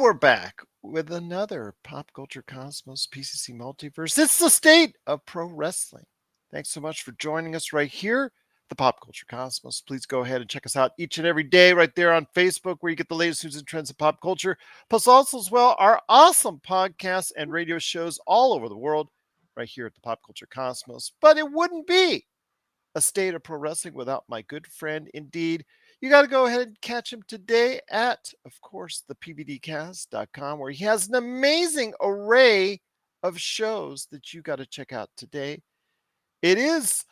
we're back with another Pop Culture Cosmos PCC Multiverse. It's the state of pro wrestling. Thanks so much for joining us right here, the Pop Culture Cosmos. Please go ahead and check us out each and every day right there on Facebook, where you get the latest news and trends of pop culture. Plus, also as well, our awesome podcasts and radio shows all over the world right here at the Pop Culture Cosmos. But it wouldn't be a state of pro wrestling without my good friend, indeed. You got to go ahead and catch him today at, of course, the PVDcast.com, where he has an amazing array of shows that you got to check out today. It is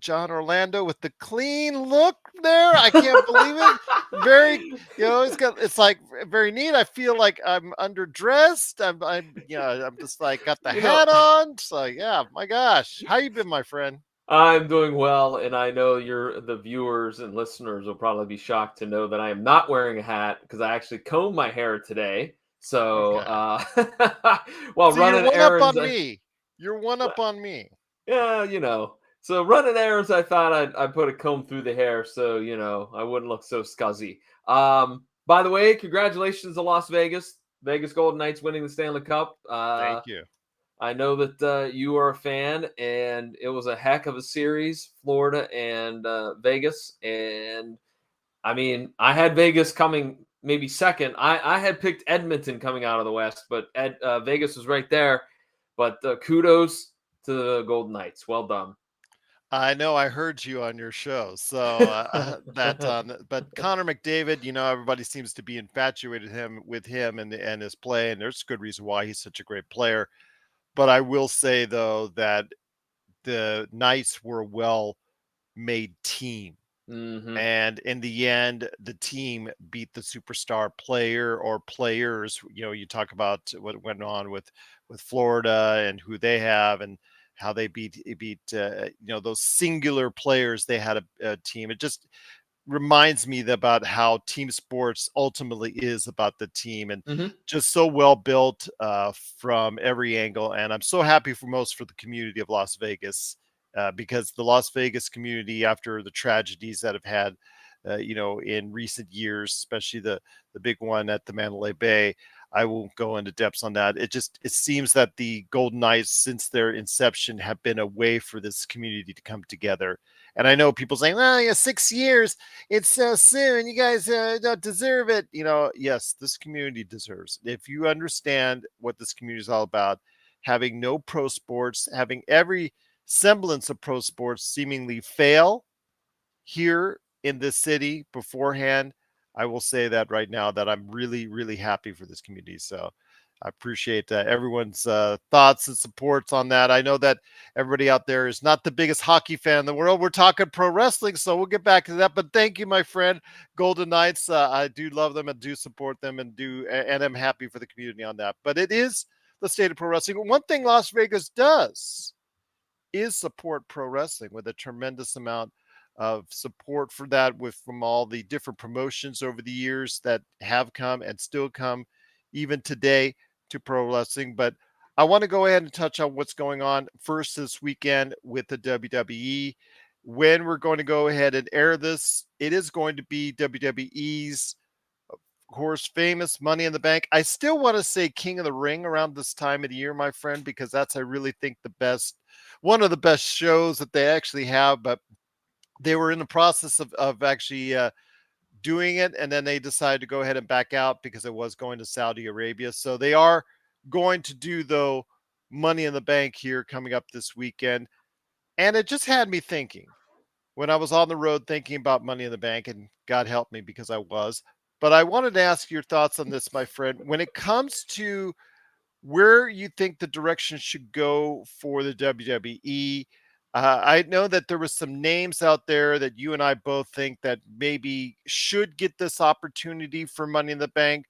John Orlando with the clean look there. I can't believe it. Very, it's like very neat. I feel like I'm underdressed. I'm just like got the You know, hat on. So yeah, my gosh, how you been, my friend? I'm doing well, and I know the viewers and listeners will probably be shocked to know that I am not wearing a hat because I actually combed my hair today. So, Okay. while So you're running one up errands, on me. You're one up on me. yeah, So running errands, I thought I'd put a comb through the hair so I wouldn't look so scuzzy. By the way, congratulations to Las Vegas, Vegas Golden Knights winning the Stanley Cup. Thank you. I know that you are a fan, and it was a heck of a series, Florida and Vegas. And I mean, I had Vegas coming maybe second. I had picked Edmonton coming out of the West, but Vegas was right there. But kudos to the Golden Knights. Well done. I know I heard you on your show. So but Connor McDavid, everybody seems to be infatuated with him and his play, and there's a good reason why he's such a great player. But I will say though that the Knights were a well-made team. Mm-hmm. And in the end, the team beat the superstar player or players. You talk about what went on with Florida and who they have and how they beat those singular players. They had a team. It just reminds me about how team sports ultimately is about the team, and Mm-hmm. just so well built from every angle. And I'm so happy for the community of Las Vegas, because the Las Vegas community, after the tragedies that have had, in recent years, especially the big one at the Mandalay Bay. I won't go into depths on that. It seems that the Golden Knights, since their inception, have been a way for this community to come together. And I know people saying, "Well, yeah, 6 years, it's so soon. You guys don't deserve it." Yes, this community deserves it. If you understand what this community is all about, having no pro sports, having every semblance of pro sports seemingly fail here in this city beforehand, I will say that right now that I'm really, really happy for this community. So I appreciate everyone's thoughts and supports on that. I know that everybody out there is not the biggest hockey fan in the world. We're talking pro wrestling, so we'll get back to that. But thank you, my friend, Golden Knights. I do love them and do support them and I'm happy for the community on that. But it is the state of pro wrestling. One thing Las Vegas does is support pro wrestling with a tremendous amount of support for that from all the different promotions over the years that have come and still come even today to pro wrestling. But I want to go ahead and touch on what's going on first this weekend with the WWE. When we're going to go ahead and air this, it is going to be WWE's, of course, famous Money in the Bank. I still want to say King of the Ring around this time of the year, my friend, because that's, I really think, one of the best shows that they actually have. But they were in the process of actually doing it, and then they decided to go ahead and back out because it was going to Saudi Arabia. So they are going to do, though, Money in the Bank here coming up this weekend. And it just had me thinking when I was on the road thinking about Money in the Bank, and God help me because I was. But I wanted to ask your thoughts on this, my friend. When it comes to where you think the direction should go for the WWE. I know that there was some names out there that you and I both think that maybe should get this opportunity for Money in the Bank,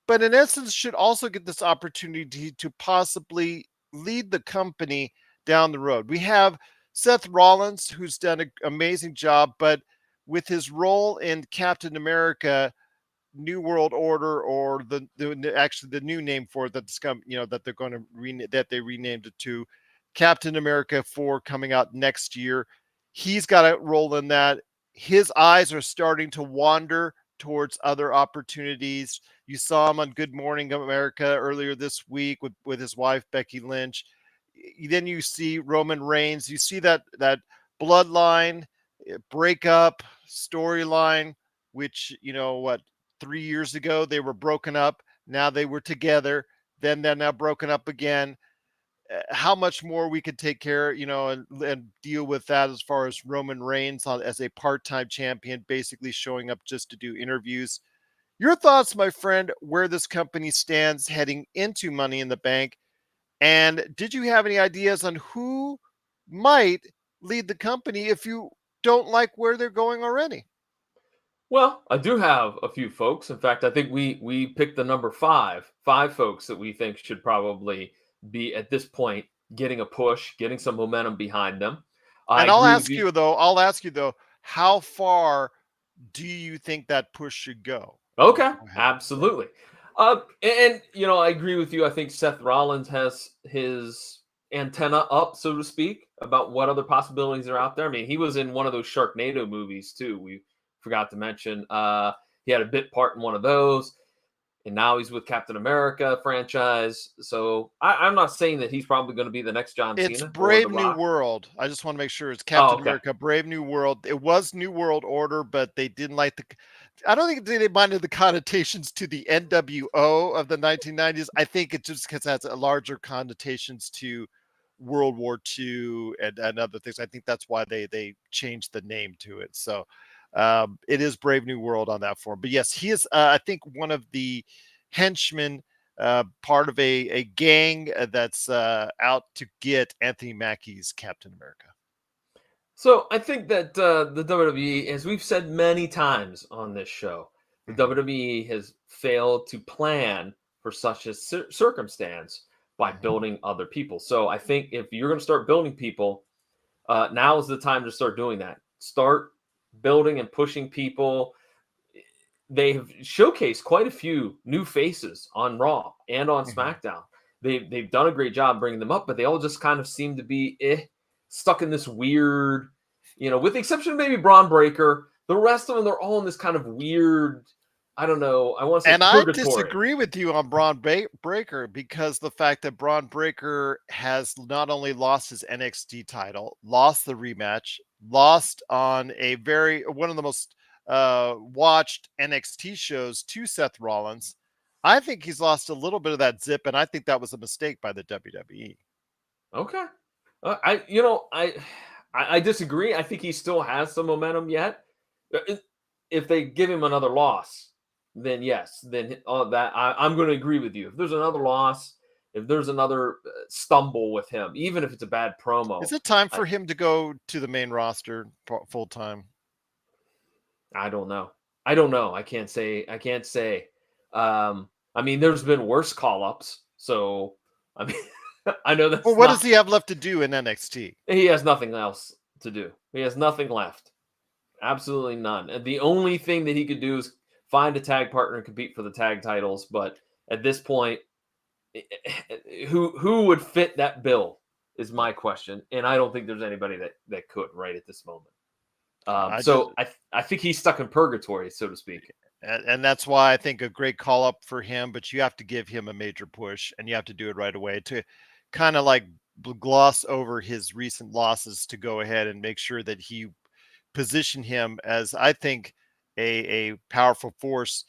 but in essence should also get this opportunity to possibly lead the company down the road. We have Seth Rollins, who's done an amazing job, but with his role in Captain America, New World Order, or actually the new name for it that's come, that they're going to that they renamed it to Captain America 4 coming out next year. He's got a role in that. His eyes are starting to wander towards other opportunities. You saw him on Good Morning America earlier this week with his wife Becky Lynch. Then you see Roman Reigns. You see that bloodline breakup storyline, which, you know what, 3 years ago they were broken up. Now they were together. Then they're now broken up again. How much more we could take care, and deal with that as far as Roman Reigns as a part-time champion, basically showing up just to do interviews. Your thoughts, my friend, where this company stands heading into Money in the Bank, and did you have any ideas on who might lead the company if you don't like where they're going already? Well, I do have a few folks. In fact, I think we picked the number five folks that we think should probably be at this point getting a push, getting some momentum behind them. I And I'll agree with ask you. you though, how far do you think that push should go? Okay, Go ahead. Yeah. absolutely. I agree with you. I think Seth Rollins has his antenna up, so to speak, about what other possibilities are out there. I mean, he was in one of those Sharknado movies too. We forgot to mention. He had a bit part in one of those, and now he's with Captain America franchise. So I'm not saying that he's probably going to be the next John It's Cena or The Brave New Rock. World. I just want to make sure it's Oh, Captain okay. America, Brave New World. It was New World Order, but they didn't like I don't think they minded the connotations to the NWO of the 1990s. I think it just because it has a larger connotations to World War II and other things. I think that's why they changed the name to it. So it is Brave New World on that form. But yes, he is, I think, one of the henchmen, part of a gang that's out to get Anthony Mackie's Captain America. So I think that the WWE, as we've said many times on this show, the Mhm, WWE has failed to plan for such a circumstance by mhm. building other people. So I think if you're going to start building people, now is the time to start doing that. Start building and pushing people. They have showcased quite a few new faces on Raw and on Mhm. SmackDown. They've done a great job bringing them up, but they all just kind of seem to be stuck in this weird, with the exception of maybe Braun Breaker. The rest of them, they're all in this kind of weird, I don't know, I want to say And I purgatory. disagree with you on Breaker because the fact that Braun Breaker has not only lost his NXT title, lost the rematch, lost on a one of the most watched NXT shows to Seth Rollins. I think he's lost a little bit of that zip, and I think that was a mistake by the WWE. Okay. I disagree. I think he still has some momentum yet. If they give him another loss, then yes, then all that I'm going to agree with you. If there's another loss, if there's another stumble with him, even if it's a bad promo, Is it time I for him to go to the main roster full time? I don't know. I don't know. I can't say. I can't say. I mean, there's been worse call ups, so I mean, I know Well, that's what does not. he have left to do in NXT? He has nothing else to do. He has nothing left. Absolutely none. And the only thing that he could do is find a tag partner and compete for the tag titles. But at this point, who would fit that bill is my question, and I don't think there's anybody that could right at this moment. I just So I think he's stuck in purgatory, so to speak. and that's why I think a great call up for him, but you have to give him a major push and you have to do it right away to kind of like gloss over his recent losses to go ahead and make sure that he position him as I think a powerful force.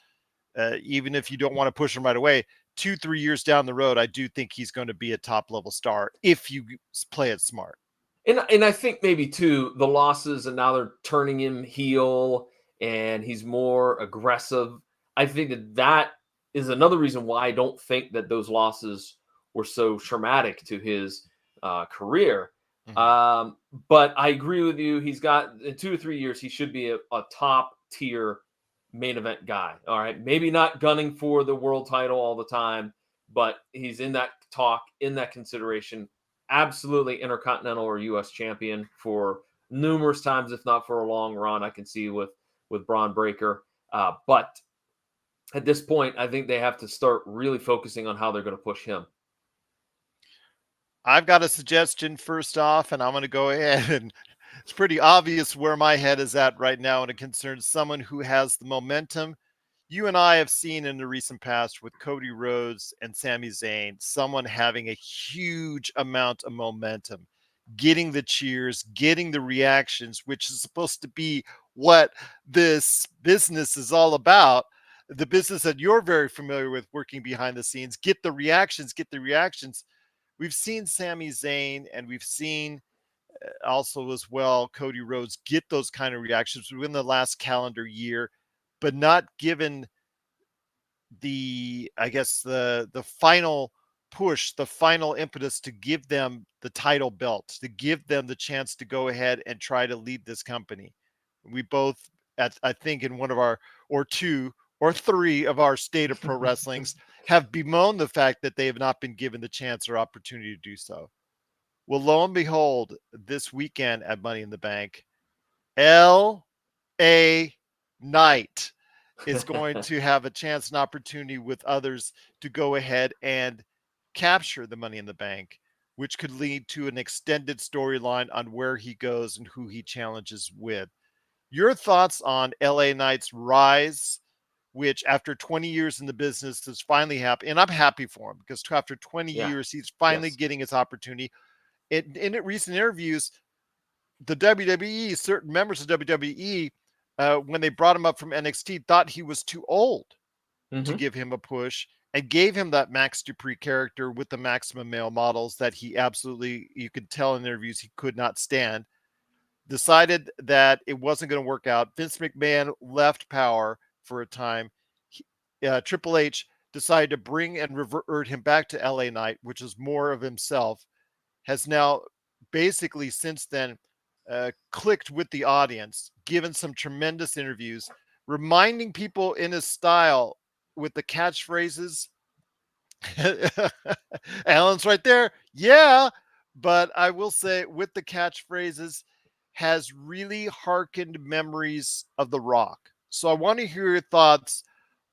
Even if you don't want to push him right away, 2-3 years down the road, I do think he's going to be a top level star if you play it smart. And I think maybe too the losses, and now they're turning him heel, and he's more aggressive. I think that is another reason why I don't think that those losses were so traumatic to his career. Mhm. Um, but I agree with you. He's got in 2 or 3 years, he should be a top tier main event guy. All right, maybe not gunning for the world title all the time, but he's in that talk, in that consideration. Absolutely intercontinental or US champion for numerous times, if not for a long run. I can see with Braun Breaker. But at this point, I think they have to start really focusing on how they're going to push him. I've got a suggestion first off, and I'm going to go ahead and It's pretty obvious where my head is at right now, and it concerns someone who has the momentum you and I have seen in the recent past with Cody Rhodes and Sami Zayn, someone having a huge amount of momentum, getting the cheers, getting the reactions, which is supposed to be what this business is all about. The business that you're very familiar with working behind the scenes, get the reactions, get the reactions. We've seen Sami Zayn and we've seen also as well Cody Rhodes get those kind of reactions within the last calendar year, but not given the, I guess, the final push, the final impetus to give them the title belt, to give them the chance to go ahead and try to lead this company. We both, I think, in one of our, or two or three of our state of pro wrestlings, have bemoaned the fact that they have not been given the chance or opportunity to do so. Well, lo and behold, this weekend at Money in the Bank, L.A. Knight is going to have a chance and opportunity with others to go ahead and capture the Money in the Bank, which could lead to an extended storyline on where he goes and who he challenges with. Your thoughts on LA Knight's rise, which after 20 years in the business has finally happened. And I'm happy for him because after 20 Yeah. years, he's finally Yes. getting his opportunity. In recent interviews, the WWE, certain members of WWE, when they brought him up from NXT, thought he was too old to Hmm. give him a push and gave him that Max Dupree character with the maximum male models that he absolutely, you could tell in interviews, he could not stand. Decided that it wasn't going to work out. Vince McMahon left Power for a time. Triple H decided to bring and revert him back to LA Knight, which is more of himself, has now basically since then clicked with the audience, given some tremendous interviews, reminding people in his style with the catchphrases. Alan's right there. Yeah. But I will say, with the catchphrases, has really hearkened memories of The Rock. So I want to hear your thoughts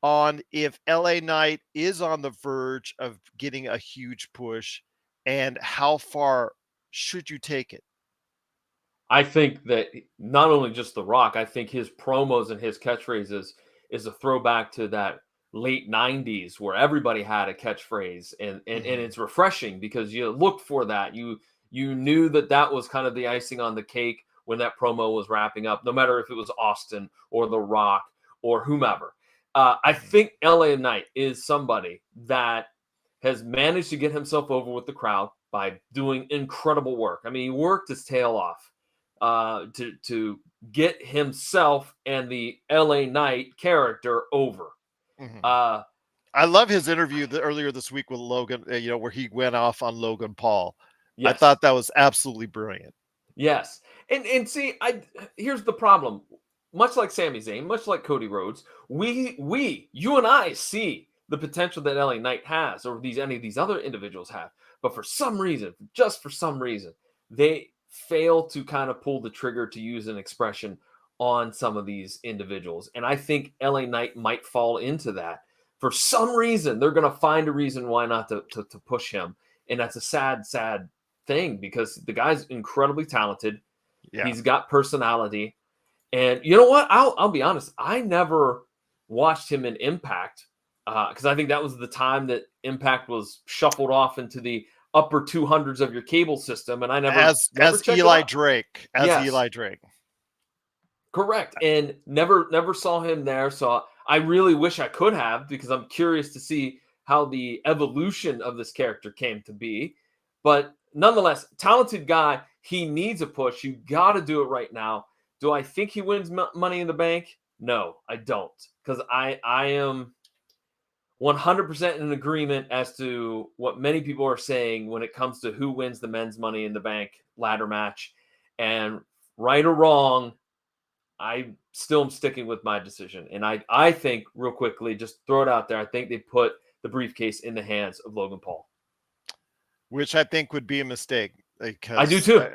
on if LA Knight is on the verge of getting a huge push and how far should you take it? I think that not only just The Rock, I think his promos and his catchphrases is a throwback to that late 90s where everybody had a catchphrase, and Mhm. it's refreshing because you looked for that. You knew that that was kind of the icing on the cake when that promo was wrapping up, no matter if it was Austin or The Rock or whomever. I Mhm. think LA Knight is somebody that has managed to get himself over with the crowd by doing incredible work. I mean, he worked his tail off to get himself and the LA Knight character over. Mhm. Uh, I love his interview earlier this week with Logan, where he went off on Logan Paul. I yes, thought that was absolutely brilliant. yes, and see, I here's the problem. Much like Sami Zayn, much like Cody Rhodes, you and I see the potential that LA Knight has, or any of these other individuals have. But for some reason, just for some reason, they fail to kind of pull the trigger, to use an expression, on some of these individuals. And I think LA Knight might fall into that. For some reason, they're going to find a reason why not to push him. And that's a sad, sad thing because the guy's incredibly talented. Yeah. He's got personality. And you know what? I'll be honest. I never watched him in Impact because I think that was the time that Impact was shuffled off into the upper 200s of your cable system, and I never As checked it Eli out. Drake, as Yes, Eli Drake. correct. And never saw him there. So I really wish I could have, because I'm curious to see how the evolution of this character came to be. But nonetheless, talented guy. He needs a push. You got to do it right now. Do I think he wins Money in the Bank? No, I don't, because I am 100% in agreement as to what many people are saying when it comes to who wins the men's Money in the Bank ladder match. And right or wrong, I still am sticking with my decision. And I think, real quickly, just throw it out there, I think they put the briefcase in the hands of Logan Paul. Which I think would be a mistake I do because, too.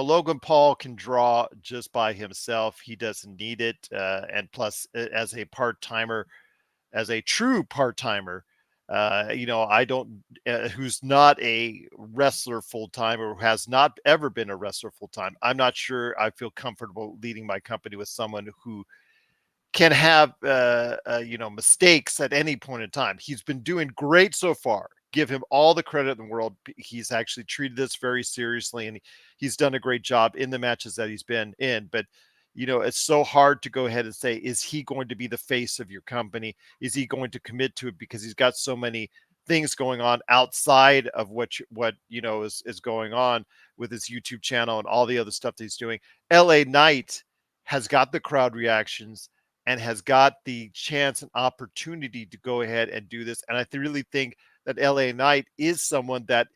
Logan Paul can draw just by himself. He doesn't need it. And plus, as a part timer, as a true part timer, I don't, who's not a wrestler full time or has not ever been a wrestler full time. I'm not sure I feel comfortable leading my company with someone who can have mistakes at any point in time. He's been doing great so far. Give him all the credit in the world. He's actually treated this very seriously, and he's done a great job in the matches that he's been in. But it's so hard to go ahead and say, is he going to be the face of your company? Is he going to commit to it because he's got so many things going on outside of what is going on with his YouTube channel and all the other stuff that he's doing. LA Knight has got the crowd reactions and has got the chance and opportunity to go ahead and do this. And I really think that LA Knight is someone that,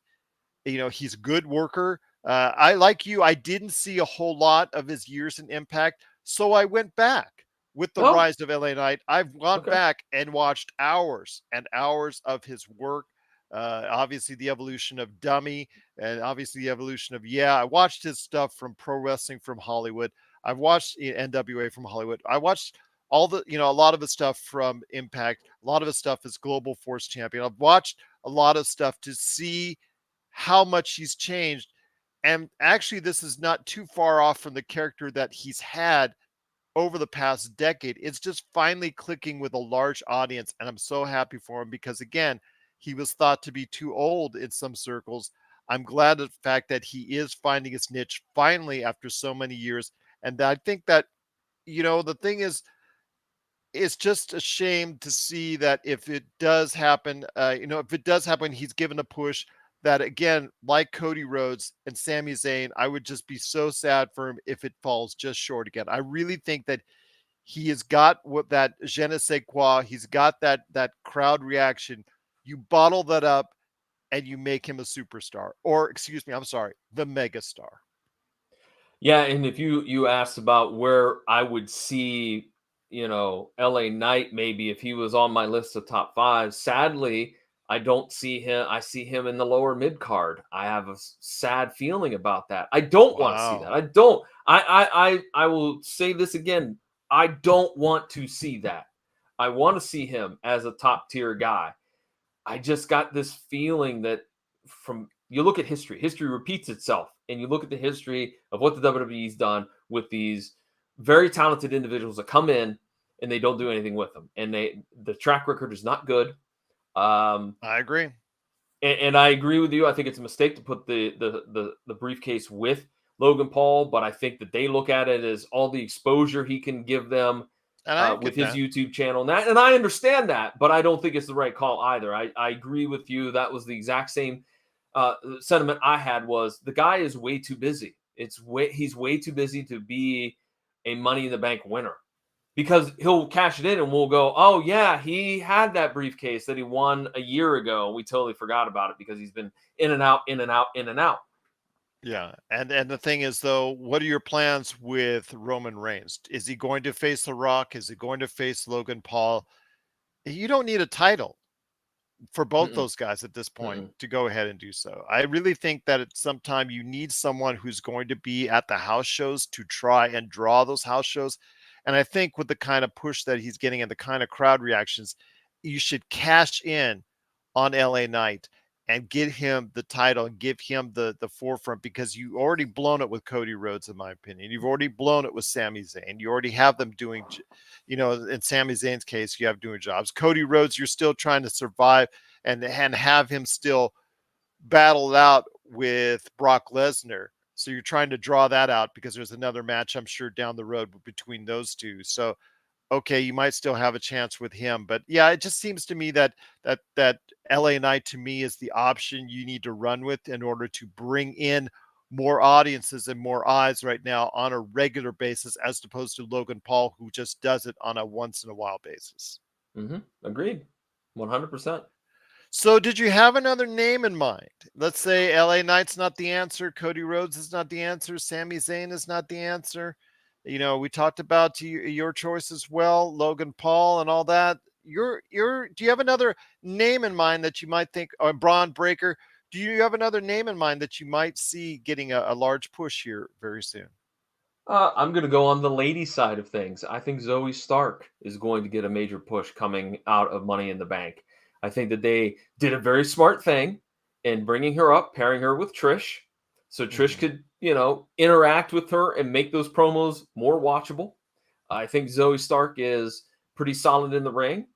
he's a good worker. I like you. I didn't see a whole lot of his years in Impact, so I went back with the Oh, rise of LA Knight. I've gone okay. back and watched hours and hours of his work. Obviously, the evolution of Dummy, and obviously the evolution of I watched his stuff from Pro Wrestling from Hollywood. I've watched NWA from Hollywood. I watched all a lot of his stuff from Impact. A lot of his stuff is Global Force Champion. I've watched a lot of stuff to see how much he's changed. And actually, this is not too far off from the character that he's had over the past decade. It's just finally clicking with a large audience. And I'm so happy for him because, again, he was thought to be too old in some circles. I'm glad of the fact that he is finding his niche finally after so many years. And I think that, the thing is, it's just a shame to see that if it does happen, he's given a push that, again, like Cody Rhodes and Sami Zayn, I would just be so sad for him if it falls just short again. I really think that he has got what that je ne sais quoi. He's got that crowd reaction. You bottle that up and you make him a superstar, or excuse me, I'm sorry, the megastar. Yeah, and if you asked about where I would see, LA Knight maybe if he was on my list of top 5, sadly, I don't see him. I see him in the lower mid card. I have a sad feeling about that. I don't want to see that. Wow. I don't. I will say this again. I don't want to see that. I want to see him as a top tier guy. I just got this feeling that from you look at history repeats itself, and you look at the history of what the WWE's done with these very talented individuals that come in and they don't do anything with them, and the track record is not good. Um, I agree. and I agree with you. I think it's a mistake to put the briefcase with Logan Paul, but I think that they look at it as all the exposure he can give them And I with get his that. YouTube channel. And I understand that, but I don't think it's the right call either. I agree with you. That was the exact same sentiment I had. Was the guy is way too busy. He's way too busy to be a Money in the Bank winner, because he'll cash it in and we'll go, oh yeah, he had that briefcase that he won a year ago. We totally forgot about it because he's been in and out, in and out, in and out. Yeah, and the thing is, though, what are your plans with Roman Reigns? Is he going to face The Rock? Is he going to face Logan Paul? You don't need a title for both Mm-mm, those guys at this point mm-mm. to go ahead and do so. I really think that at some time you need someone who's going to be at the house shows to try and draw those house shows. And I think with the kind of push that he's getting and the kind of crowd reactions, you should cash in on LA Knight and get him the title and give him the forefront, because you already blown it with Cody Rhodes, in my opinion. You've already blown it with Sami Zayn. You already have them doing, in Sami Zayn's case, you have doing jobs. Cody Rhodes, you're still trying to survive and have him still battle it out with Brock Lesnar. So you're trying to draw that out because there's another match, I'm sure, down the road between those two. So okay, you might still have a chance with him. But yeah, it just seems to me that LA Knight to me is the option you need to run with in order to bring in more audiences and more eyes right now on a regular basis, as opposed to Logan Paul, who just does it on a once in a while basis. Agreed, 100%. So did you have another name in mind? Let's say LA Knight's not the answer, Cody Rhodes is not the answer, Sami Zayn is not the answer. We talked about your choice as well, Logan Paul and all that. Do you have another name in mind that you might think, or Braun Breaker? Do you have another name in mind that you might see getting a large push here very soon? I'm going to go on the lady side of things. I think Zoe Stark is going to get a major push coming out of Money in the Bank. I think that they did a very smart thing in bringing her up, pairing her with Trish, so Trish Mhm. could, interact with her and make those promos more watchable. I think Zoe Stark is pretty solid in the ring.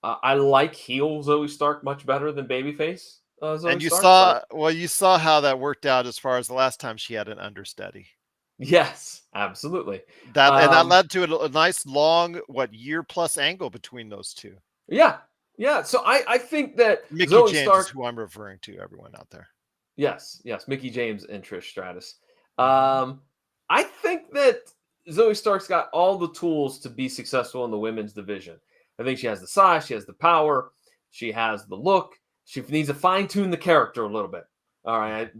I like heel Zoe Stark much better than babyface Zoe And Stark. So you saw how that worked out as far as the last time she had an understudy. yes, absolutely. That Um, led to a nice long year plus angle between those two. yeah, yeah. So I think that Mickey Zoe James is Stark. who I'm referring to, everyone out there. Yes, yes, Mickey James and Trish Stratus. Mhm. Um, I think that Zoe Stark's got all the tools to be successful in the women's division. I think she has the size, she has the power, she has the look. She needs to fine tune the character a little bit. All right,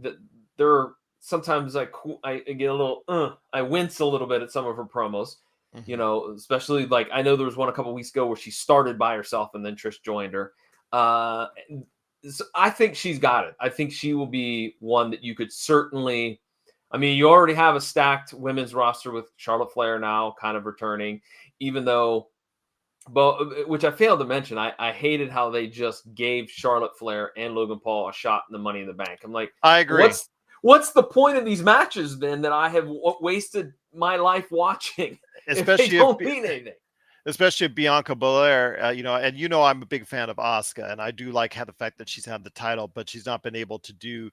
there are sometimes I get a little I wince a little bit at some of her promos. Mhm. Especially like I know there was one a couple weeks ago where she started by herself and then Trish joined her. Uh, so I think she's got it. I think she will be one that you could certainly. I mean, you already have a stacked women's roster with Charlotte Flair now kind of returning, even though, but which I failed to mention, I hated how they just gave Charlotte Flair and Logan Paul a shot in the Money in the Bank. I'm like, I agree. what's the point of these matches then that I have wasted my life watching if they Especially if don't mean anything? especially if Bianca Belair, and I'm a big fan of Asuka, and I do like how the fact that she's had the title, but she's not been able to do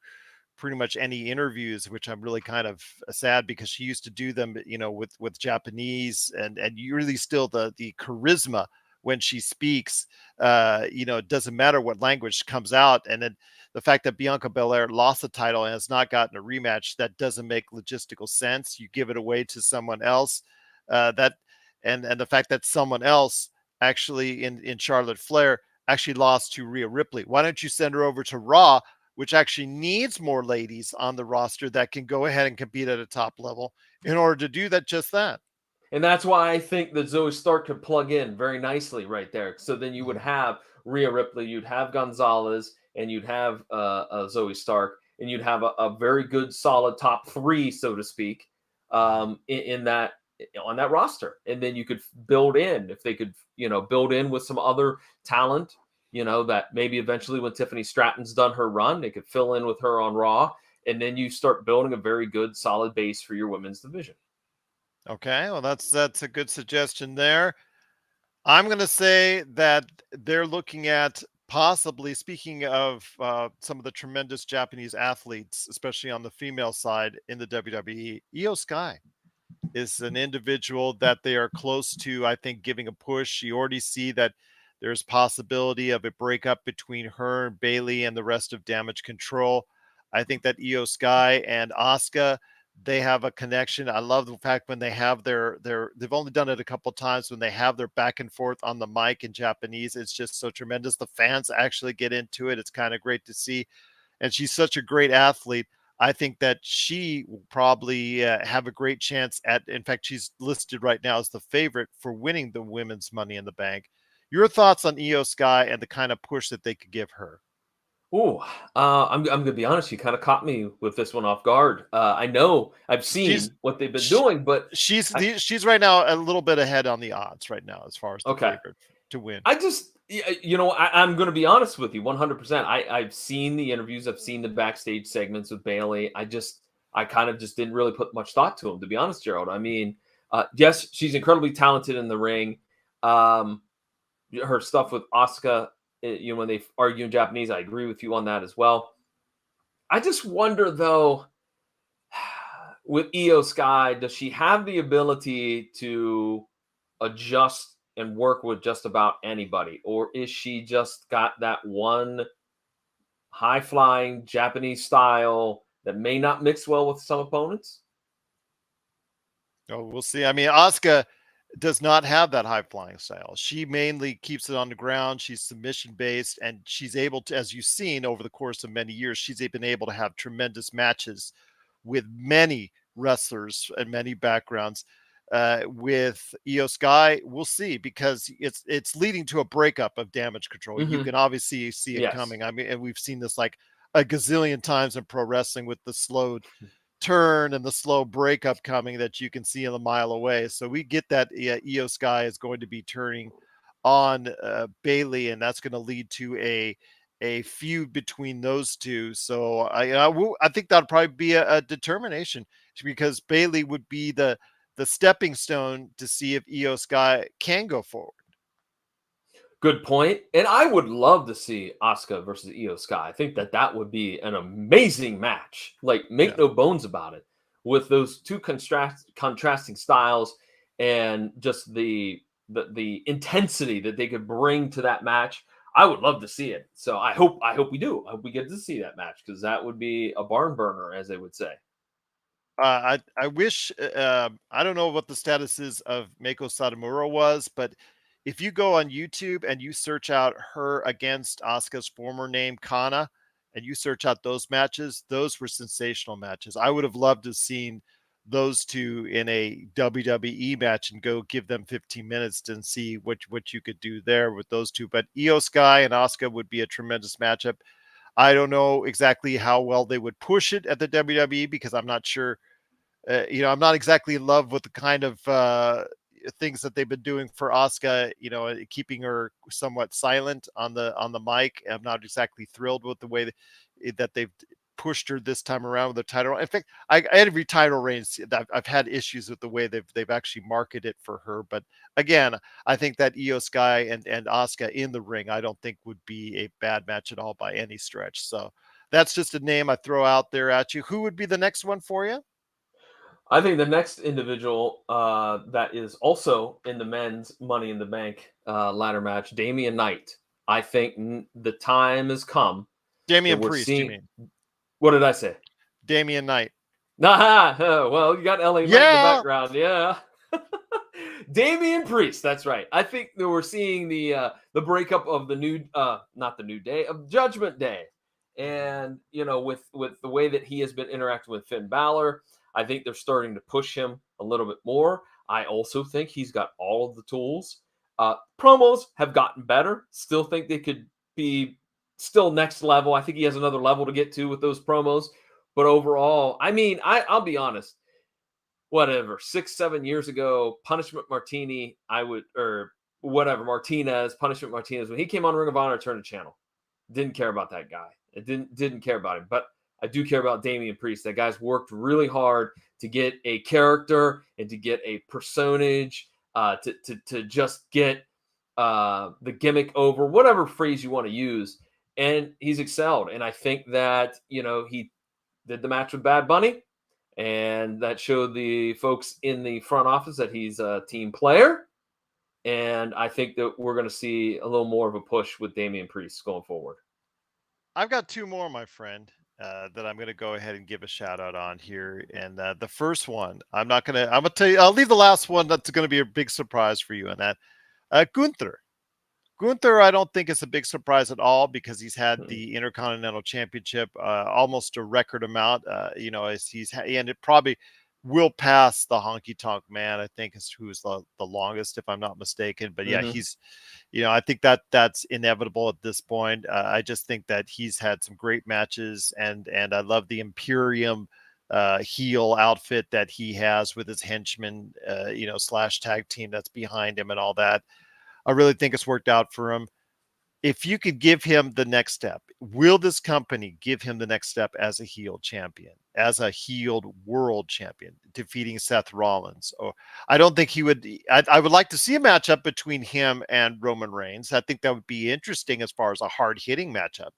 pretty much any interviews, which I'm really kind of sad because she used to do them, with Japanese, and you really still the charisma when she speaks. It doesn't matter what language comes out, and then the fact that Bianca Belair lost the title and has not gotten a rematch, that doesn't make logistical sense. You give it away to someone else. That and the fact that someone else actually in Charlotte Flair actually lost to Rhea Ripley. Why don't you send her over to Raw, which actually needs more ladies on the roster that can go ahead and compete at a top level in order to do that, just that. And that's why I think that Zoe Stark could plug in very nicely right there. So then you would Mhm. have Rhea Ripley, you'd have Gonzalez, and you'd have Zoe Stark, and you'd have a very good, solid top three, so to speak, in that on that roster. And then you could build in if they could, build in with some other talent. That maybe eventually when Tiffany Stratton's done her run, they could fill in with her on Raw, and then you start building a very good, solid base for your women's division. Okay, well that's a good suggestion there. I'm going to say that they're looking at possibly, speaking of some of the tremendous Japanese athletes, especially on the female side in the WWE, Io Sky is an individual that they are close to, I think, giving a push. You already see that there's possibility of a breakup between her and Bailey and the rest of Damage Control. I think that Io Sky and Asuka, they have a connection. I love the fact when they have they've only done it a couple times when they have their back and forth on the mic in Japanese. It's just so tremendous. The fans actually get into it. It's kind of great to see, and she's such a great athlete. I think that she will probably have a great chance at. In fact, she's listed right now as the favorite for winning the women's Money in the Bank. Your thoughts on Io Sky and the kind of push that they could give her? Oh, I'm gonna be honest. You kind of caught me with this one off guard. I know I've She's seen what they've been sh- doing, but I she's right now a little bit ahead on the odds right now as far as the okay. favorite to win. I just I'm gonna be honest with you, 100%. I've seen the interviews, I've seen the backstage segments with Bailey. I kind of just didn't really put much thought to them, to be honest, Gerald. I mean, yes, she's incredibly talented in the ring. Um, her stuff with Asuka, when they argue in Japanese, I agree with you on that as well. I just wonder though, with Io Sky, does she have the ability to adjust and work with just about anybody? Or is she just got that one high flying Japanese style that may not mix well with some opponents? Oh, we'll see. I mean, Asuka does not have that high flying style. She mainly keeps it on the ground. She's submission based, and she's able to, as you've seen over the course of many years, she's been able to have tremendous matches with many wrestlers and many backgrounds. With Io Sky, we'll see because it's leading to a breakup of Damage Control. You Hmm. can obviously see it Yes. coming. I mean, and we've seen this like a gazillion times in pro wrestling with the slow turn and the slow breakup coming that you can see a mile away. So we get that Io Sky is going to be turning on Bailey, and that's going to lead to a feud between those two. So I think that'll probably be a determination, because Bailey would be the stepping stone to see if Io Sky can go forward. Good point. And I would love to see Asuka versus Io Sky. I think that would be an amazing match. Like, make Yeah. no bones about it. With those two contrasting styles and just the intensity that they could bring to that match, I would love to see it. So I hope we do. I hope we get to see that match, because that would be a barn burner, as they would say. I wish I don't know what the status is of Mako Satomura was, but if you go on YouTube and you search out her against Asuka's former name Kana, and you search out those matches, those were sensational matches. I would have loved to have seen those two in a WWE match and go give them 15 minutes and see what you could do there with those two. But Io Sky and Asuka would be a tremendous matchup. I don't know exactly how well they would push it at the WWE, because I'm not sure. I'm not exactly in love with the kind of things that they've been doing for Asuka. Keeping her somewhat silent on the mic. I'm not exactly thrilled with the way that they've pushed her this time around with the title. In fact, every title reigns, I've had issues with the way they've actually marketed it for her. But again, I think that Io Sky and Asuka in the ring, I don't think would be a bad match at all by any stretch. So that's just a name I throw out there at you. Who would be the next one for you? I think the next individual that is also in the men's Money in the Bank ladder match, Damian Knight. I think the time has come that Damian we're Priest, you seeing. mean? What did I say? Damian Knight. Nah, well, you got LA Knight in the Yeah. background, yeah. Damian Priest, that's right. I think that we're seeing the breakup of the new, not the New Day, of Judgment Day, and with the way that he has been interacting with Finn Balor, I think they're starting to push him a little bit more. I also think he's got all of the tools. Promos have gotten better. Still think they could be still next level. I think he has another level to get to with those promos. But overall, I mean, I'll be honest. Whatever, 6-7 years ago, Punishment Martini, or whatever, Punishment Martinez, when he came on Ring of Honor, turned the channel. Didn't care about that guy. It didn't care about him. But I do care about Damian Priest. That guy's worked really hard to get a character and to get a personage, to just get the gimmick over, whatever phrase you want to use. And he's excelled. And I think that, he did the match with Bad Bunny, and that showed the folks in the front office that he's a team player. And I think that we're going to see a little more of a push with Damian Priest going forward. I've got two more, my friend, that I'm going to go ahead and give a shout out on here. And the first one, I'm going to tell you, I'll leave the last one. That's going to be a big surprise for you. And that Gunther. Gunther, I don't think it's a big surprise at all, because he's had the Intercontinental Championship almost a record amount. And it probably will pass the Honky Tonk Man, I think, is who's the longest, if I'm not mistaken. But yeah, he's, I think that's inevitable at this point. I just think that he's had some great matches, and I love the Imperium heel outfit that he has with his henchmen, slash tag team that's behind him and all that. I really think it's worked out for him. If you could give him the next step, will this company give him the next step as a heel champion, as a healed world champion, defeating Seth Rollins? Or I don't think he would. I would like to see a matchup between him and Roman Reigns. I think that would be interesting as far as a hard hitting matchup,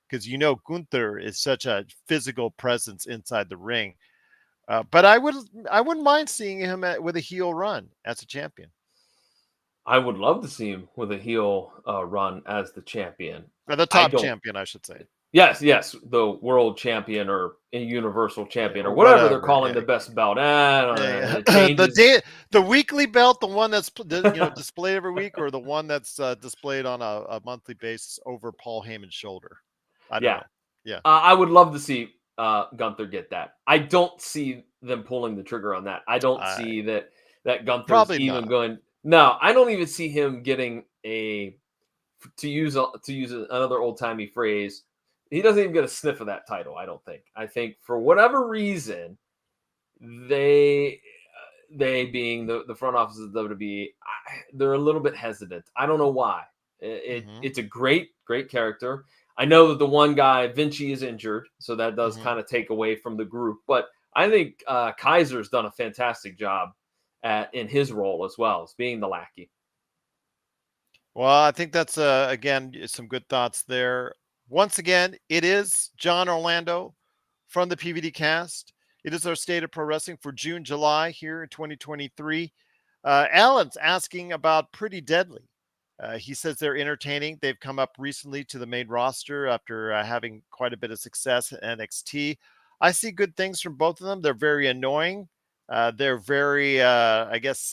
because Gunther is such a physical presence inside the ring. But I wouldn't mind seeing him with a heel run as a champion. I would love to see him with a heel run as the champion. Or the I top don't. champion, I should say. Yes, the world champion or a universal champion or Or whatever they're whatever. calling the Yeah. best belt. I don't know. Yeah. It changes. The weekly belt, the one that's displayed every week, or the one that's displayed on a monthly basis over Paul Heyman's shoulder. I don't Yeah. know. Yeah. I would love to see Gunther get that. I don't see them pulling the trigger on that. I don't see that Gunther's Probably even not. going. No, I don't even see him getting to use another old timey phrase. He doesn't even get a sniff of that title. I don't think. I think for whatever reason, they being the front office of WWE, they're a little bit hesitant. I don't know why. Hmm. It's a great character. I know that the one guy Vinci is injured, so that does Hmm. kind of take away from the group. But I think Kaiser's done a fantastic job in his role as well as being the lackey. Well, I think that's again some good thoughts there. Once again, it is John Orlando from the PVD Cast. It is our state of pro wrestling for June, July here in 2023. Alan's asking about Pretty Deadly. He says they're entertaining. They've come up recently to the main roster after having quite a bit of success at NXT. I see good things from both of them. They're very annoying. They're very, I guess,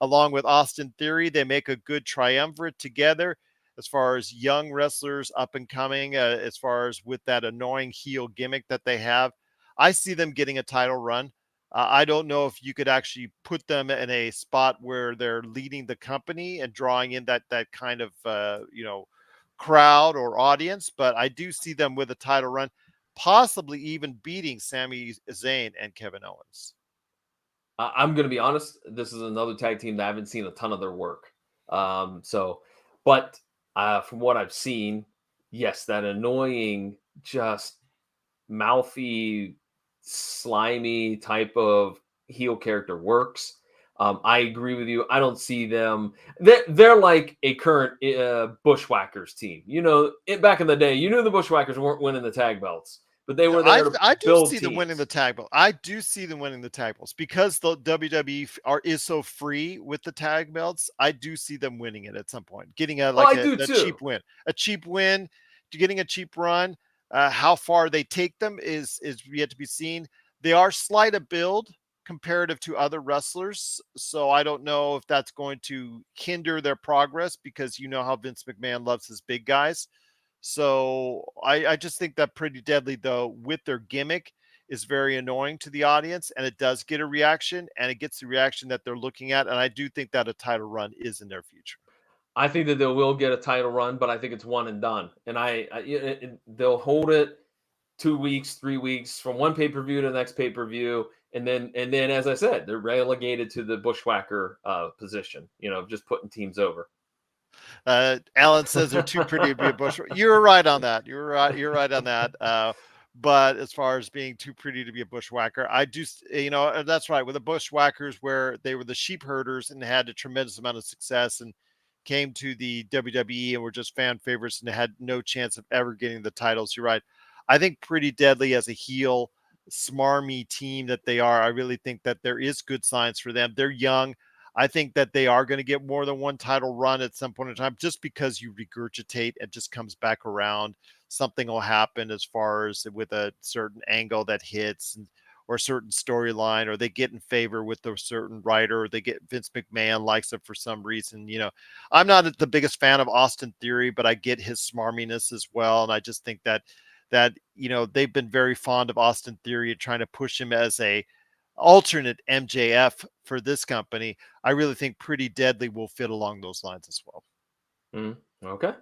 along with Austin Theory, they make a good triumvirate together as far as young wrestlers up and coming, as far as with that annoying heel gimmick that they have. I see them getting a title run. I don't know if you could actually put them in a spot where they're leading the company and drawing in that kind of crowd or audience, but I do see them with a title run, possibly even beating Sami Zayn and Kevin Owens. I'm going to be honest. This is another tag team that I haven't seen a ton of their work. But from what I've seen, yes, that annoying, just mouthy, slimy type of heel character works. I agree with you. I don't see them. They're like a current Bushwhackers team. Back in the day, the Bushwhackers weren't winning the tag belts, but they were I there to I do build see them winning the teams. tag belt. I do see them winning the tag belts because the WWE is so free with the tag belts. I do see them winning it at some point, getting Oh, I do a too. cheap win, getting a cheap run. How far they take them is yet to be seen. They are slight of build comparative to other wrestlers, so I don't know if that's going to hinder their progress because you know how Vince McMahon loves his big guys. So I just think that Pretty Deadly, though, with their gimmick, is very annoying to the audience, and it does get a reaction, and it gets the reaction that they're looking at. And I do think that a title run is in their future. I think that they will get a title run, but I think it's one and done. And they'll hold it 2 weeks, 3 weeks from one pay per view to the next pay per view, and then as I said, they're relegated to the bushwhacker position. Just putting teams over. Alan says they're too pretty to be a bush. You're right on that. You're right. You're right on that. But as far as being too pretty to be a bushwhacker, I do, that's right. With the bushwhackers, where they were the sheep herders and had a tremendous amount of success and came to the WWE and were just fan favorites and had no chance of ever getting the titles. You're right. I think Pretty Deadly as a heel, smarmy team that they are, I really think that there is good signs for them. They're young. I think that they are going to get more than one title run at some point in time, just because you regurgitate and just comes back around. Something will happen as far as with a certain angle that hits or a certain storyline, or they get in favor with a certain writer, or they get Vince McMahon likes it for some reason. I'm not the biggest fan of Austin Theory, but I get his smarminess as well. And I just think that they've been very fond of Austin Theory and trying to push him as a alternate MJF for this company. I really think Pretty Deadly will fit along those lines as well. Okay.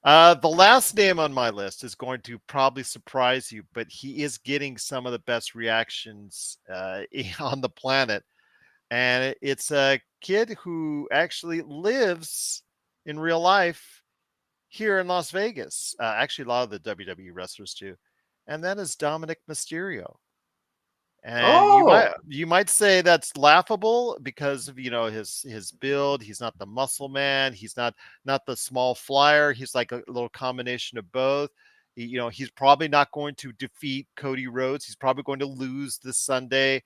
The last name on my list is going to probably surprise you, but he is getting some of the best reactions on the planet. And it's a kid who actually lives in real life here in Las Vegas. Actually, a lot of the WWE wrestlers do. And that is Dominic Mysterio. And you might Oh, you might say that's laughable because of his build. He's not the muscle man. He's not the small flyer. He's like a little combination of both. He's probably not going to defeat Cody Rhodes. He's probably going to lose this Sunday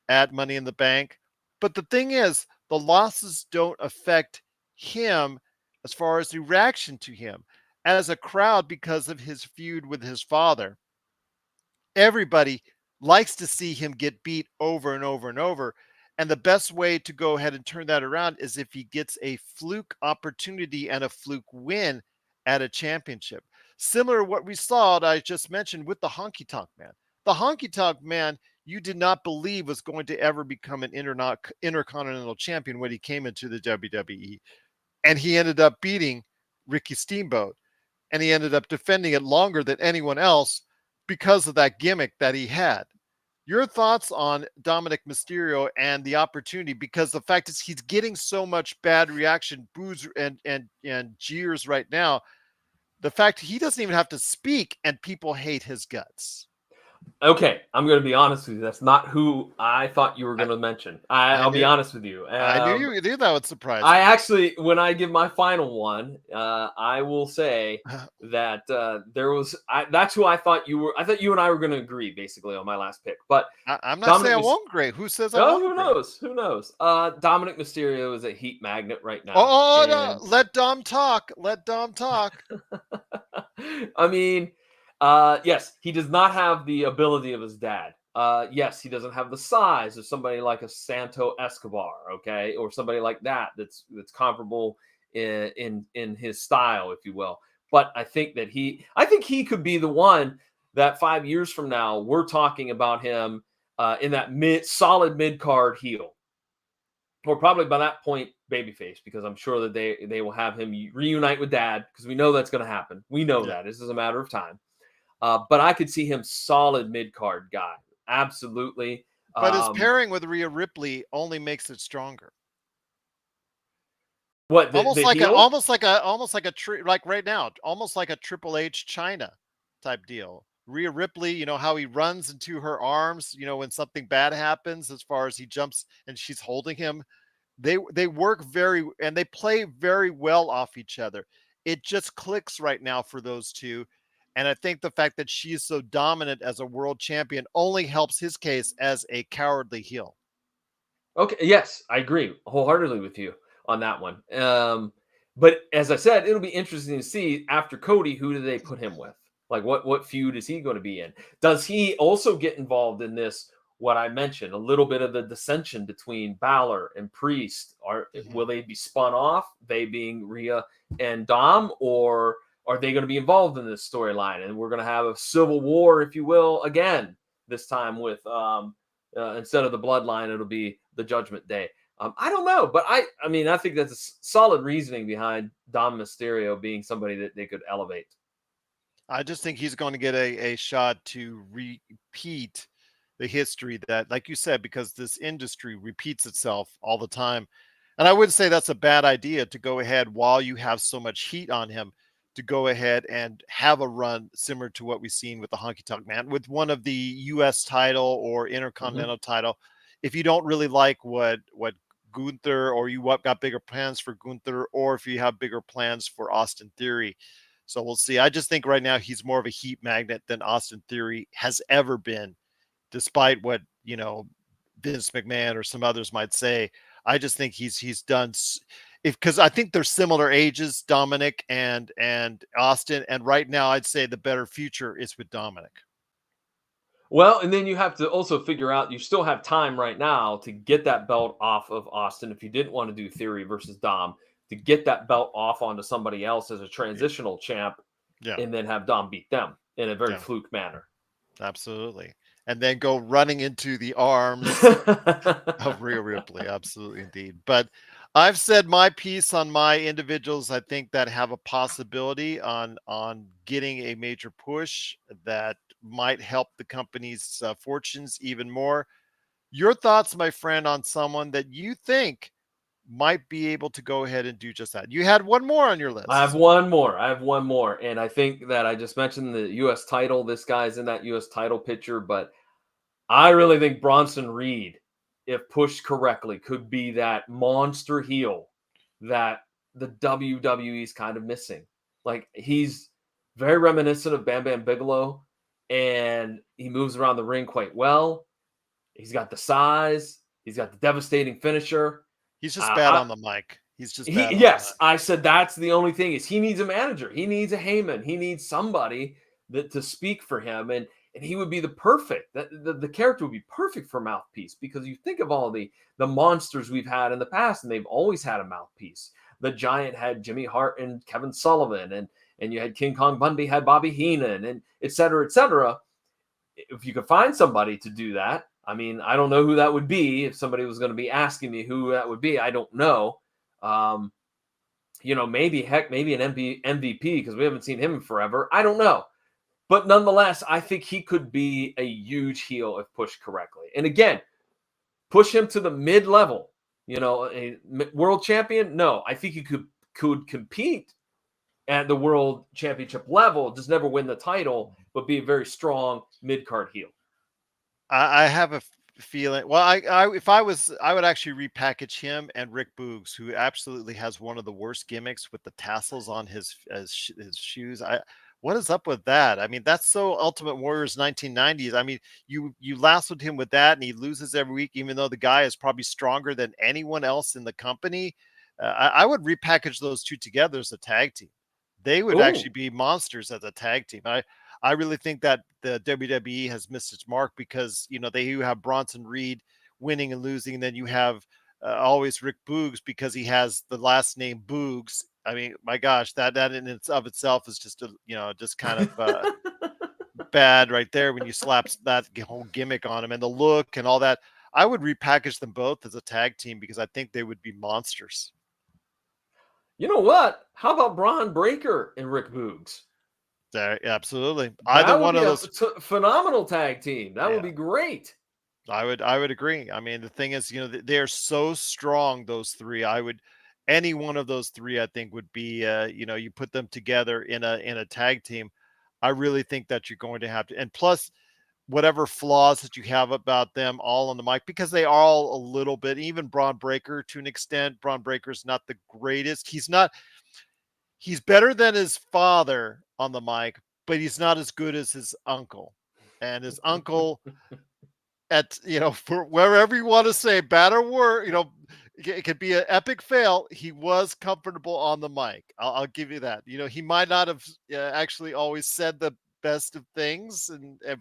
at Money in the Bank. But the thing is, the losses don't affect him as far as the reaction to him as a crowd because of his feud with his father. Everybody likes to see him get beat over and over and over. And the best way to go ahead and turn that around is if he gets a fluke opportunity and a fluke win at a championship. Similar to what we saw that I just mentioned with the Honky Tonk Man. The Honky Tonk Man, you did not believe was going to ever become an intercontinental champion when he came into the WWE. And he ended up beating Ricky Steamboat, and he ended up defending it longer than anyone else because of that gimmick that he had. Your thoughts on Dominic Mysterio and the opportunity, because the fact is he's getting so much bad reaction, boos and jeers right now. The fact he doesn't even have to speak and people hate his guts. Okay, I'm going to be honest with you. That's not who I thought you were I, going to mention. I I'll be knew honest with you. you knew that would surprise I me. actually, when I give my final one, I will say that there was. That's who I thought you were. I thought you and I were going to agree basically on my last pick. But I'm not saying Dominic, I won't agree. Who says I oh, won't who agree? knows? Who knows? Dominic Mysterio is a heat magnet right now, Oh, no. and Let Dom talk. Let Dom talk. I mean, yes, he does not have the ability of his dad. Yes, he doesn't have the size of somebody like a Santo Escobar, okay, or somebody like that that's comparable in his style, if you will. But I think he could be the one that 5 years from now we're talking about him in that solid mid card heel, or probably by that point babyface, because I'm sure that they will have him reunite with dad, because we know that's going to happen. We know Yeah. that this is a matter of time. But I could see him solid mid card guy, absolutely. But his pairing with Rhea Ripley only makes it stronger. What Almost the like heel? like right now, almost like a Triple H China type deal. Rhea Ripley, you know how he runs into her arms, you know, when something bad happens, as far as he jumps and she's holding him. They work and they play very well off each other. It just clicks right now for those two. And I think the fact that she is so dominant as a world champion only helps his case as a cowardly heel. Okay, yes, I agree wholeheartedly with you on that one. But as I said, it'll be interesting to see after Cody, who do they put him with? Like, what feud is he going to be in? Does he also get involved in this? What I mentioned, a little bit of the dissension between Balor and Priest. Will they be spun off? They being Rhea and Dom, or are they going to be involved in this storyline? And we're going to have a civil war, if you will, again this time with instead of the bloodline, it'll be the Judgment Day. I don't know, but I mean, I think that's a solid reasoning behind Dom Mysterio being somebody that they could elevate. I just think he's going to get a shot to repeat the history that, like you said, because this industry repeats itself all the time. And I wouldn't say that's a bad idea to go ahead while you have so much heat on him to go ahead and have a run similar to what we've seen with the Honky Tonk Man with one of the US title or Intercontinental title. If you don't really like what Gunther, or you got bigger plans for Gunther, or if you have bigger plans for Austin Theory. So we'll see. I just think right now he's more of a heat magnet than Austin Theory has ever been, despite what, you know, Vince McMahon or some others might say. I just think he's done because I think they're similar ages, Dominic and Austin, and right now I'd say the better future is with Dominic. Well, and then you have to also figure out you still have time right now to get that belt off of Austin if you didn't want to do Theory versus Dom, to get that belt off onto somebody else as a transitional champ, Yeah. and then have Dom beat them in a very Yeah. fluke manner. Absolutely. And then go running into the arms of Rhea Ripley. Absolutely, indeed. But I've said my piece on my individuals. I think that have a possibility on getting a major push that might help the company's fortunes even more. Your thoughts, my friend, on someone that you think might be able to go ahead and do just that. You had one more on your I have list. one more. I have one more. And I think that I just mentioned the US title. This guy's in that US title picture, but I really think Bronson Reed, if pushed correctly, could be that monster heel that the WWE is kind of missing. Like, he's very reminiscent of Bam Bam Bigelow, and he moves around the ring quite well. He's got the size. He's got the devastating finisher. He's just bad I, on the mic. He's just he bad on the yes, mic. I said that's the only thing is he needs a manager. He needs a Heyman. He needs somebody that to speak for him, and he would be the perfect. The character would be perfect for mouthpiece, because you think of all the monsters we've had in the past, and they've always had a mouthpiece. The Giant had Jimmy Hart and Kevin Sullivan, and you had King Kong Bundy had Bobby Heenan, and et cetera, et cetera. If you could find somebody to do that, I mean, I don't know who that would be. If somebody was going to be asking me who that would be, I don't know. Um, maybe an MVP, because we haven't seen him in forever. I don't know. But nonetheless, I think he could be a huge heel if pushed correctly. And again, push him to the mid level. A world champion. No, I think he could compete at the world championship level, just never win the title, but be a very strong mid card heel. I have a feeling. Well, if I was, I would actually repackage him and Rick Boogs, who absolutely has one of the worst gimmicks with the tassels on his shoes. What is up with that? I mean, that's so Ultimate Warriors 1990s. I mean, you lassoed him with that, and he loses every week, even though the guy is probably stronger than anyone else in the company. I would repackage those two together as a tag team. They would Oh, actually be monsters as a tag team. I really think that the WWE has missed its mark because you have Bronson Reed winning and losing, and then you have always Rick Boogs because he has the last name Boogs. I mean, my gosh, that in its of itself is just just kind of bad right there when you slap that whole gimmick on him and the look and all that. I would repackage them both as a tag team because I think they would be monsters. you know what? How about Braun Breaker and Rick Boogs? Absolutely, either That would one be of a those. phenomenal tag team. That would Yeah. be great. I would agree. I mean, the thing is, they are so strong, those three. Any one of those three, I think would be, you put them together in a tag team. I really think that you're going to have to, and plus whatever flaws that you have about them all on the mic, because they are all a little bit, even Braun Breaker to an extent. Braun Breaker's not the greatest. He's better than his father on the mic, but he's not as good as his uncle. And his uncle at for wherever you want to say bad or worse, it could be an epic fail. He was comfortable on the mic. I'll give you that. He might not have actually always said the best of things,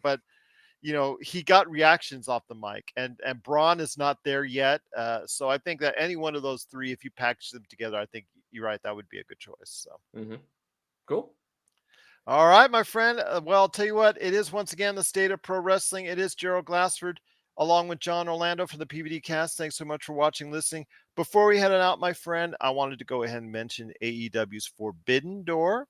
but he got reactions off the mic, and Braun is not there yet. So I think that any one of those three, if you package them together, I think you're right. That would be a good choice. So. Mm-hmm. Cool. All right, my friend. Well, I'll tell you what, it is once again the state of pro wrestling. It is Gerald Glassford along with John Orlando for the PVD Cast. Thanks so much for watching, listening. Before we head out, my friend, I wanted to go ahead and mention AEW's Forbidden Door.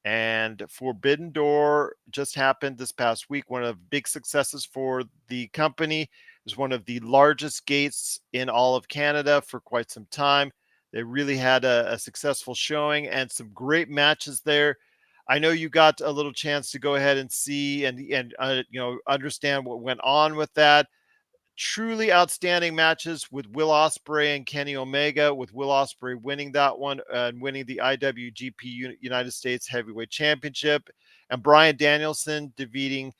And Forbidden Door just happened this past week. One of the big successes for the company. It was one of the largest gates in all of Canada for quite some time. They really had a successful showing and some great matches there. I know you got a little chance to go ahead and see and understand what went on with that. Truly outstanding matches with Will Ospreay and Kenny Omega, with Will Ospreay winning that one and winning the IWGP United States Heavyweight Championship, and Bryan Danielson defeating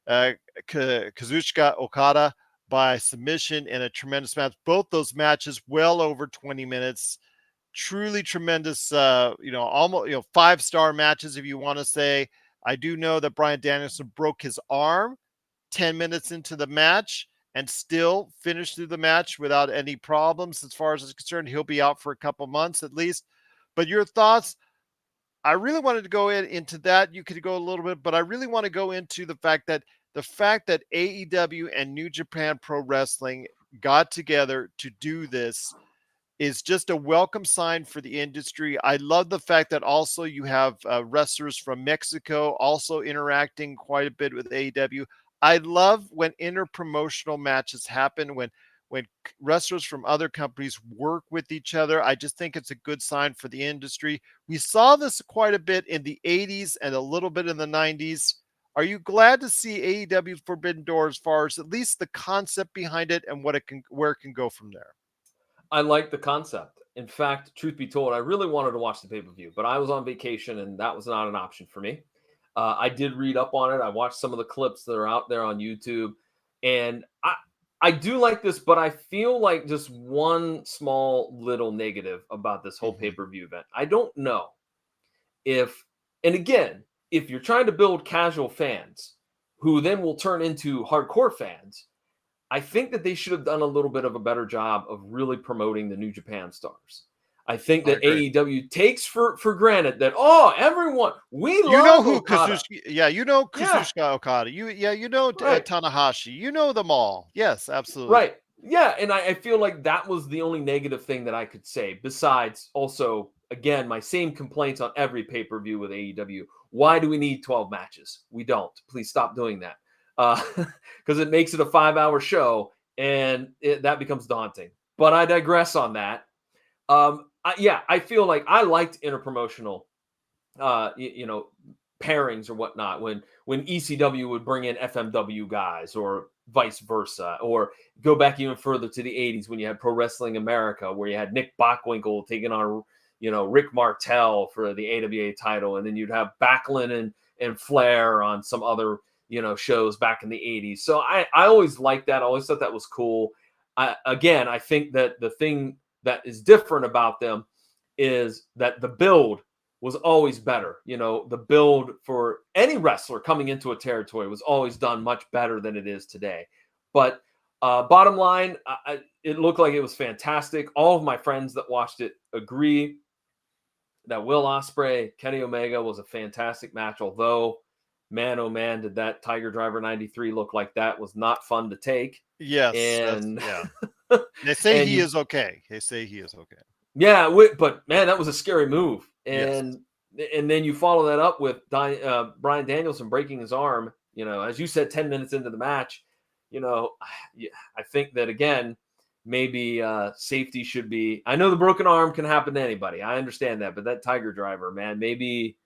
Kazuchika Okada by submission in a tremendous match. Both those matches well over 20 minutes. Truly tremendous, almost 5-star matches if you want to say. I do know that Bryan Danielson broke his arm 10 minutes into the match and still finished through the match without any problems. As far as it's concerned, he'll be out for a couple months at least. But your thoughts? I really wanted to go into that. You could go a little bit, but I really want to go into the fact that AEW and New Japan Pro Wrestling got together to do this is just a welcome sign for the industry. I love the fact that also you have wrestlers from Mexico also interacting quite a bit with AEW. I love when interpromotional matches happen, when wrestlers from other companies work with each other. I just think it's a good sign for the industry. We saw this quite a bit in the 80s and a little bit in the 90s. Are you glad to see AEW Forbidden Door as far as at least the concept behind it and where it can go from there? I like the concept. In fact, truth be told, I really wanted to watch the pay per view, but I was on vacation and that was not an option for me. I did read up on it. I watched some of the clips that are out there on YouTube, and I do like this, but I feel like just one small little negative about this whole pay Mhm. per view event. I don't know if, and again, if you're trying to build casual fans who then will turn into hardcore fans, I think that they should have done a little bit of a better job of really promoting the New Japan stars. I think I that agree. AEW takes for granted that, oh, everyone, we You know love who Okada. Kazuchika, yeah, Yeah, Kazuchika Okada. right, Tanahashi. You know them all. Yes, absolutely. right. Yeah, and I feel like that was the only negative thing that I could say, besides also again, my same complaints on every pay-per-view with AEW. Why do we need 12 matches? We don't. Please stop doing that. Because it makes it a 5-hour show, and that becomes daunting. But I digress on that. I feel like I liked interpromotional, pairings or whatnot when ECW would bring in FMW guys or vice versa, or go back even further to the 80s when you had Pro Wrestling America, where you had Nick Bockwinkel taking on, Rick Martel for the AWA title, and then you'd have Backlund and Flair on some other, shows back in the 80s. So I always liked that. I always thought that was cool. I think that the thing that is different about them is that the build was always better. The build for any wrestler coming into a territory was always done much better than it is today. But bottom line, it looked like it was fantastic. All of my friends that watched it agree that Will Ospreay, Kenny Omega was a fantastic match. Although, man, oh man, did that Tiger Driver 93 look like that was not fun to take. Yes, And they say and he is okay. They say he is okay. Yeah, but man, that was a scary move. Yes. And then you follow that up with Brian Danielson breaking his arm. As you said, 10 minutes into the match. I think that again, maybe safety should be. I know the broken arm can happen to anybody. I understand that, but that Tiger Driver, man, maybe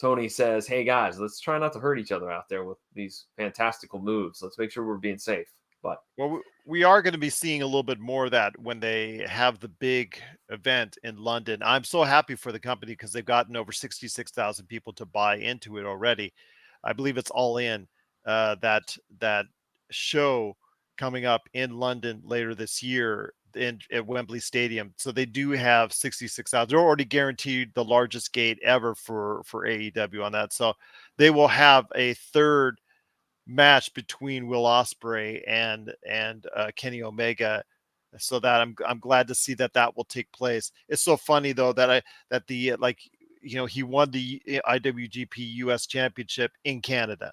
Tony says, "Hey guys, let's try not to hurt each other out there with these fantastical moves. Let's make sure we're being safe." But Well, we are going to be seeing a little bit more of that when they have the big event in London. I'm so happy for the company because they've gotten over 66,000 people to buy into it already. I believe it's All In, that show coming up in London later this year at Wembley Stadium. So they do have 66,000. They're already guaranteed the largest gate ever for AEW on that. So they will have a third match between Will Ospreay and Kenny Omega, so that I'm glad to see that will take place. It's so funny though that he won the IWGP US Championship in Canada,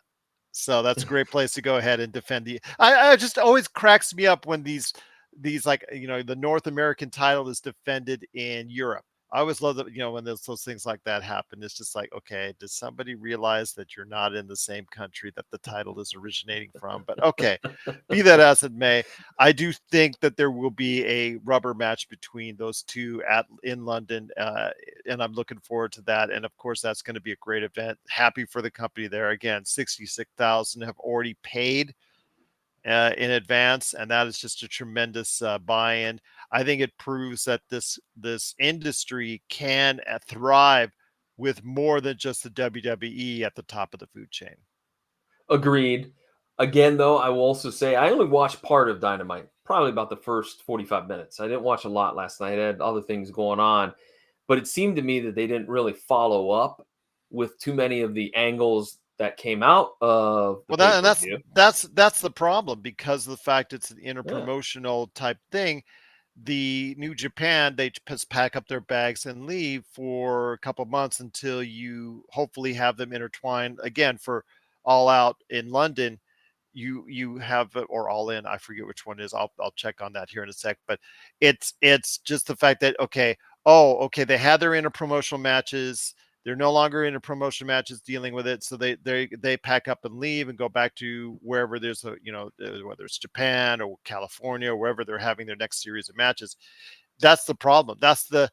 so that's a great place to go ahead and defend the. I just always cracks me up when these the North American title is defended in Europe. I always love that, when those things like that happen. It's just like, okay, does somebody realize that you're not in the same country that the title is originating from? But okay, be that as it may, I do think that there will be a rubber match between those two in London, and I'm looking forward to that. And of course, that's going to be a great event. Happy for the company there. Again, 66,000 have already paid in advance, and that is just a tremendous buy-in. I think it proves that this industry can thrive with more than just the WWE at the top of the food chain. Agreed. Again, though, I will also say I only watched part of Dynamite, probably about the first 45 minutes. I didn't watch a lot last night. I had other things going on, but it seemed to me that they didn't really follow up with too many of the angles that came out of the pay-per-view. That's the problem, because of the fact it's an interpromotional type thing. The New Japan, they just pack up their bags and leave for a couple months until you hopefully have them intertwined again for All Out in London. You have, or All In, I forget which one it is. I'll check on that here in a sec. But it's just the fact that okay, they had their interpromotional matches. They're no longer in a promotion matches dealing with it, so they pack up and leave and go back to wherever there's whether it's Japan or California or wherever they're having their next series of matches. That's the problem. That's the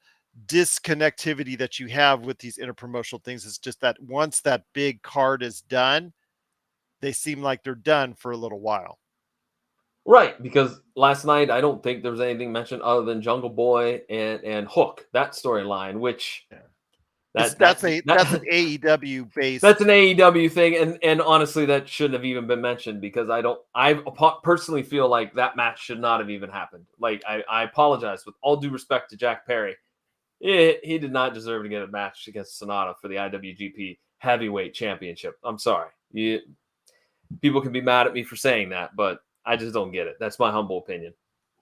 disconnectivity that you have with these interpromotional things. It's just that once that big card is done, they seem like they're done for a little while. Right, because last night I don't think there was anything mentioned other than Jungle Boy and Hook, that storyline, which That's an AEW based. That's an AEW thing, and honestly, that shouldn't have even been mentioned, because I personally feel like that match should not have even happened. Like, I apologize with all due respect to Jack Perry. He did not deserve to get a match against Sonata for the IWGP Heavyweight Championship. I'm sorry. People can be mad at me for saying that, but I just don't get it. That's my humble opinion.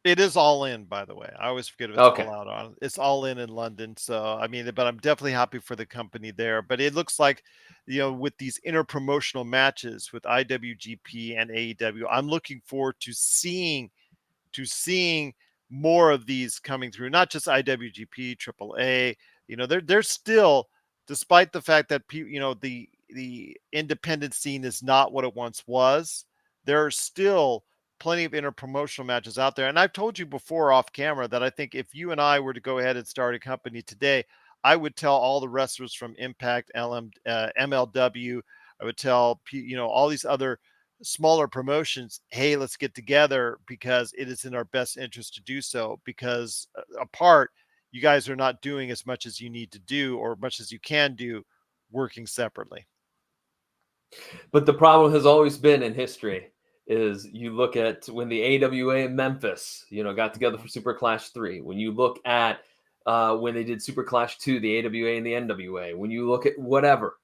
It is All In, by the way. I always forget if it's Okay. All Out on. It's All In London. So, I mean, but I'm definitely happy for the company there. But it looks like, with these interpromotional matches with IWGP and AEW, I'm looking forward to seeing more of these coming through. Not just IWGP, AAA, They're still, despite the fact that the independent scene is not what it once was, there are still plenty of interpromotional matches out there. And I've told you before off camera that I think if you and I were to go ahead and start a company today, I would tell all the wrestlers from Impact, MLW, I would tell all these other smaller promotions, hey, let's get together because it is in our best interest to do so. Because apart, you guys are not doing as much as you need to do or much as you can do working separately. But the problem has always been in history is you look at when the AWA in Memphis, got together for Super Clash 3. When you look at when they did Super Clash 2, the AWA and the NWA. When you look at whatever,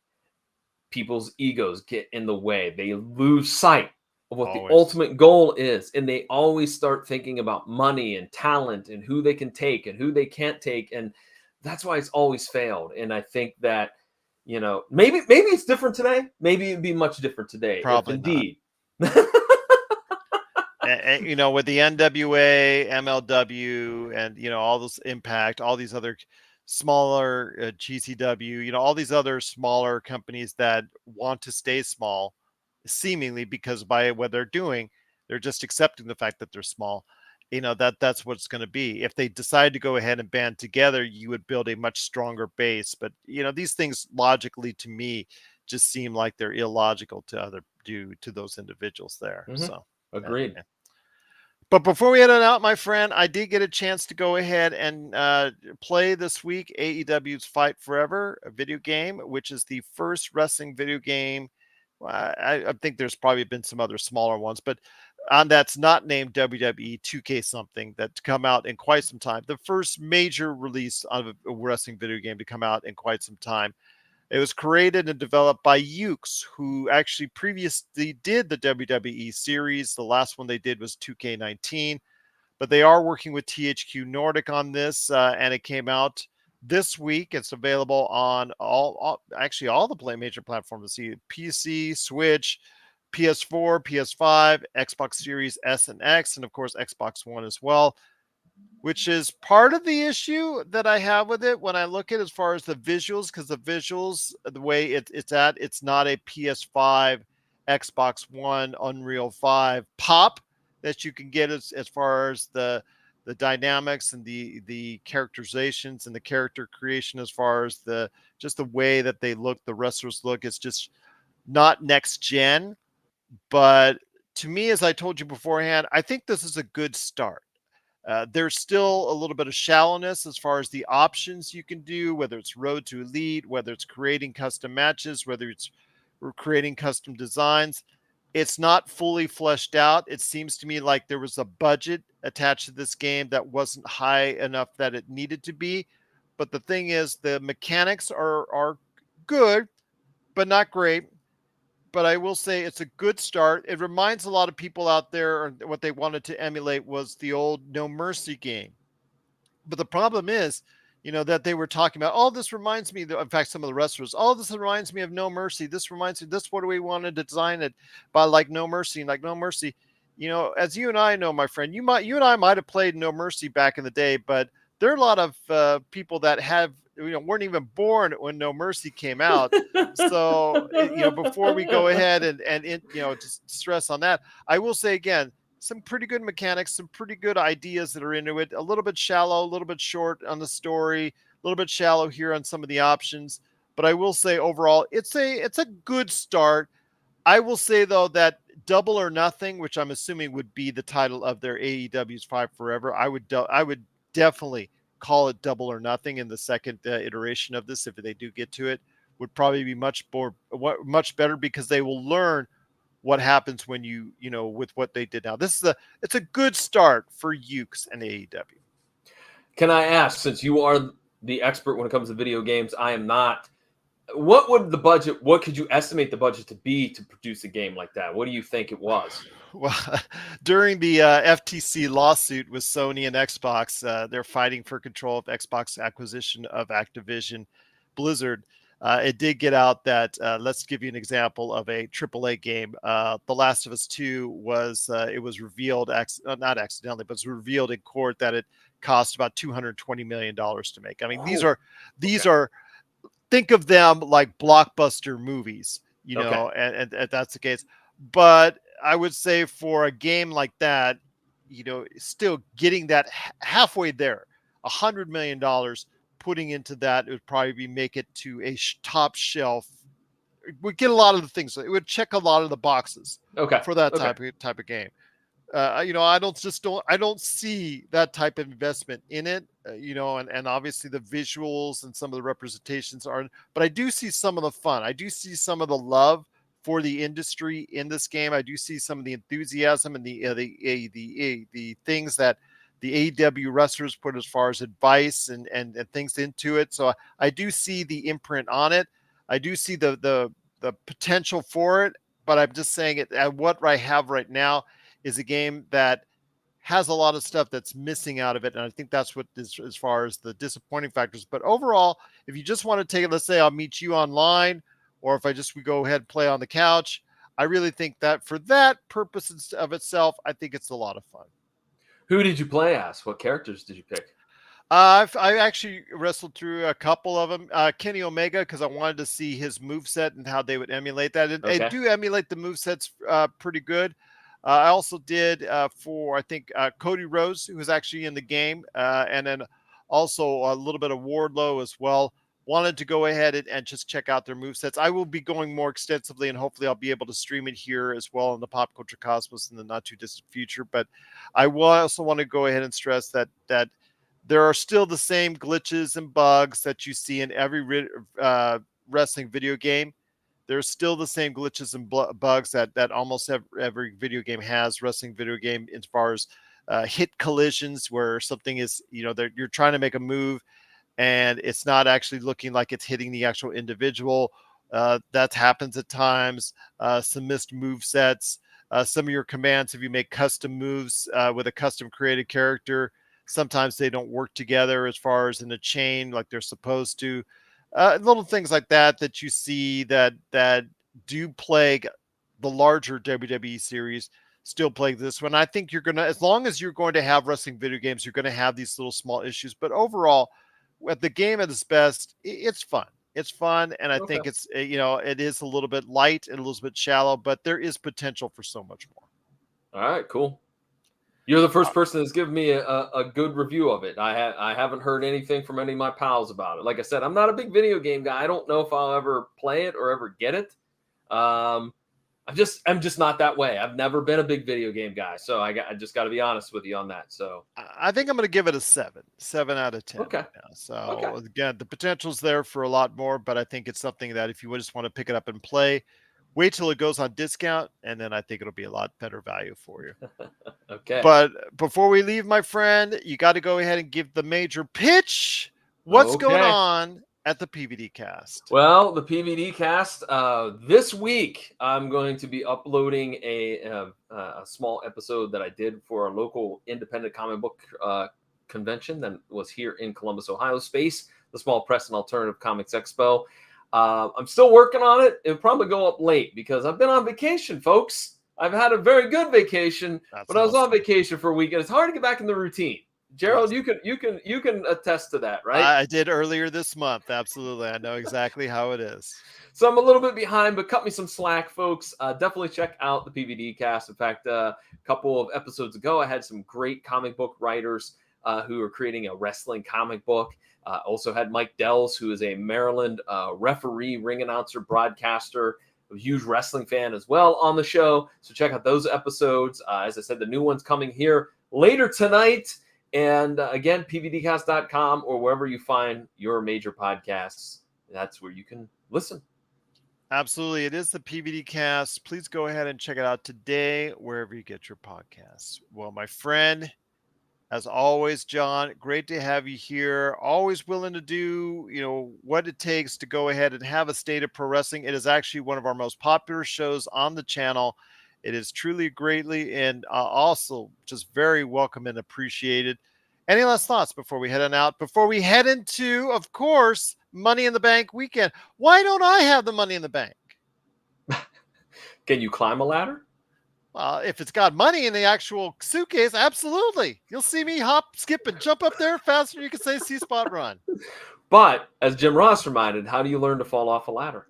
people's egos get in the way. They lose sight of what the ultimate goal is. And they always start thinking about money and talent and who they can take and who they can't take. And that's why it's always failed. And I think that, maybe it's different today. Maybe it'd be much different today. Probably if indeed. And, with the NWA, MLW, and, all those Impact, all these other smaller GCW, all these other smaller companies that want to stay small, seemingly because by what they're doing, they're just accepting the fact that they're small. That's what it's going to be. If they decide to go ahead and band together, you would build a much stronger base. But these things logically to me just seem like they're illogical to those individuals there. Mm-hmm. So agreed. Yeah. But before we head on out, my friend, I did get a chance to go ahead and play this week AEW's Fight Forever, a video game, which is the first wrestling video game. I think there's probably been some other smaller ones, but that's not named WWE 2K something that come out in quite some time. The first major release of a wrestling video game to come out in quite some time. It was created and developed by Ukes, who actually previously did the WWE series. The last one they did was 2K19, but they are working with THQ Nordic on this, and it came out this week. It's available on all the major platforms. See PC, Switch, PS4, PS5, Xbox Series S and X, and of course Xbox One as well, which is part of the issue that I have with it when I look at as far as the visuals, because the visuals, the way it's not a PS5, Xbox One, Unreal 5 pop that you can get as far as the dynamics and the characterizations and the character creation, as far as just the way that they look, the wrestlers look. It's just not next gen. But to me, as I told you beforehand, I think this is a good start. There's still a little bit of shallowness as far as the options you can do, whether it's Road to Elite, whether it's creating custom matches, whether it's creating custom designs. It's not fully fleshed out. It seems to me like there was a budget attached to this game that wasn't high enough that it needed to be. But the thing is, the mechanics are good, but not great. But I will say it's a good start. It reminds a lot of people out there what they wanted to emulate was the old No Mercy game. But the problem is, that they were talking about, oh, this reminds me, in fact, some of the wrestlers, oh, this reminds me of No Mercy. This reminds me, this what do we want to design it by, like No Mercy, like No Mercy. As you and I know, my friend, you and I might have played No Mercy back in the day, but there are a lot of people that have, weren't even born when No Mercy came out. So, before we go ahead and just stress on that, I will say again, some pretty good mechanics, some pretty good ideas that are into it. A little bit shallow, a little bit short on the story, a little bit shallow here on some of the options. But I will say overall, it's a good start. I will say though that Double or Nothing, which I'm assuming would be the title of their AEW's Fight Forever, I would definitely call it Double or Nothing in the second iteration of this. If they do get to it, would probably be much better, because they will learn what happens when with what they did now. It's a good start for Ukes and AEW. Can I ask, since you are the expert when it comes to video games, I am not, what could you estimate the budget to be to produce a game like that? What do you think it was? Well, during the FTC lawsuit with Sony and Xbox, they're fighting for control of Xbox acquisition of Activision Blizzard. it did get out that let's give you an example of a AAA game. The Last of Us 2 was it was revealed not accidentally, but it was revealed in court that it cost about $220 million to make. I mean, these Oh, okay. are think of them like blockbuster movies, Okay. and that's the case. But I would say for a game like that, still getting that halfway there, $100 million putting into that, it would probably be make it to a top shelf. It would get a lot of the things. It would check a lot of the boxes Okay. for that Okay. type of game. I don't see that type of investment in it, and obviously the visuals and some of the representations are, but I do see some of the fun. I do see some of the love for the industry in this game. I do see some of the enthusiasm and the things that the AEW wrestlers put as far as advice and things into it. So I do see the imprint on it. I do see the potential for it, but I'm just saying it at what I have right now is a game that has a lot of stuff that's missing out of it. And I think that's what is as far as the disappointing factors. But overall, if you just want to take it, let's say I'll meet you online, or if we go ahead and play on the couch, I really think that for that purpose of itself, I think it's a lot of fun. Who did you play as? What characters did you pick? I actually wrestled through a couple of them. Kenny Omega, because I wanted to see his move set and how they would emulate that. They Okay. do emulate the move sets pretty good. I also did for, I think, Cody Rhodes, who was actually in the game, and then also a little bit of Wardlow as well. Wanted to go ahead and just check out their move sets. I will be going more extensively, and hopefully I'll be able to stream it here as well in the Pop Culture Cosmos in the not too distant future. But I will also want to go ahead and stress that there are still the same glitches and bugs that you see in every wrestling video game. There's still the same glitches and bugs that almost every video game has, wrestling video game, as far as hit collisions where something is, you're trying to make a move and it's not actually looking like it's hitting the actual individual. That happens at times. Some missed move sets. Some of your commands, if you make custom moves with a custom created character, sometimes they don't work together as far as in a chain like they're supposed to. Little things like that you see that do plague the larger WWE series, still plague this one. I think you're gonna, as long as you're going to have wrestling video games, you're going to have these little small issues. But overall, at the game at its best, it's fun. It's fun, and I Okay. think it's it is a little bit light and a little bit shallow, but there is potential for so much more. All right. Cool. You're the first person that's given me a good review of it. I haven't heard anything from any of my pals about it. Like I said, I'm not a big video game guy. I don't know if I'll ever play it or ever get it. Um, I'm just not that way. I've never been a big video game guy, so I just got to be honest with you on that. So I think I'm going to give it a 7 out of 10 okay, right now. okay, So again, the potential's there for a lot more, but I think it's something that if you just want to pick it up and play, wait till it goes on discount, and then I think it'll be a lot better value for you. okay, But before we leave, my friend, you got to go ahead and give the major pitch. What's going okay. on at the PVD Cast? Well, the PVD Cast. This week, I'm going to be uploading a small episode that I did for a local independent comic book convention that was here in Columbus, Ohio. Space, the Small Press and Alternative Comics Expo. I'm still working on it. It'll probably go up late because I've been on vacation, folks. I've had a very good vacation, That's but I was on awesome. vacation for a week, and it's hard to get back in the routine. Gerald, Yes. you can attest to that, right? I did earlier this month. Absolutely. I know exactly how it is. So I'm a little bit behind, but cut me some slack, folks. Definitely check out the PVD Cast. In fact, a couple of episodes ago, I had some great comic book writers who are creating a wrestling comic book. Also had Mike Dells, who is a Maryland referee, ring announcer, broadcaster, a huge wrestling fan as well on the show. So check out those episodes. As I said, the new one's coming here later tonight. And again, pvdcast.com or wherever you find your major podcasts, that's where you can listen. Absolutely. It is the PVD Cast. Please go ahead and check it out today, wherever you get your podcasts. Well, my friend, as always, John, great to have you here. Always willing to do, what it takes to go ahead and have a state of pro wrestling. It is actually one of our most popular shows on the channel. It is truly greatly and also just very welcome and appreciated. Any last thoughts before we head on out? Before we head into, of course, Money in the Bank weekend. Why don't I have the Money in the Bank? Can you climb a ladder? If it's got money in the actual suitcase, absolutely. You'll see me hop, skip, and jump up there faster than you can say C-spot run. But as Jim Ross reminded, how do you learn to fall off a ladder?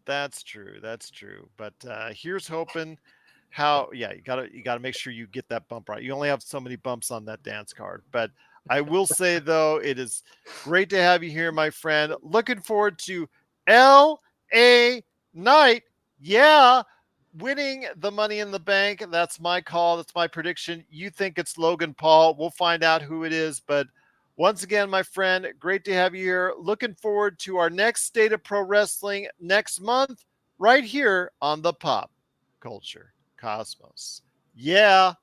That's true. That's true. But here's hoping. You gotta make sure you get that bump right. You only have so many bumps on that dance card. But I will say though, it is great to have you here, my friend. Looking forward to L.A. Knight. Yeah, winning the Money in the Bank. That's my call. That's my prediction. You think it's Logan Paul? We'll find out who it is. But once again, my friend, great to have you here. Looking forward to our next State of Pro Wrestling next month, right here on the Pop Culture Cosmos. Yeah.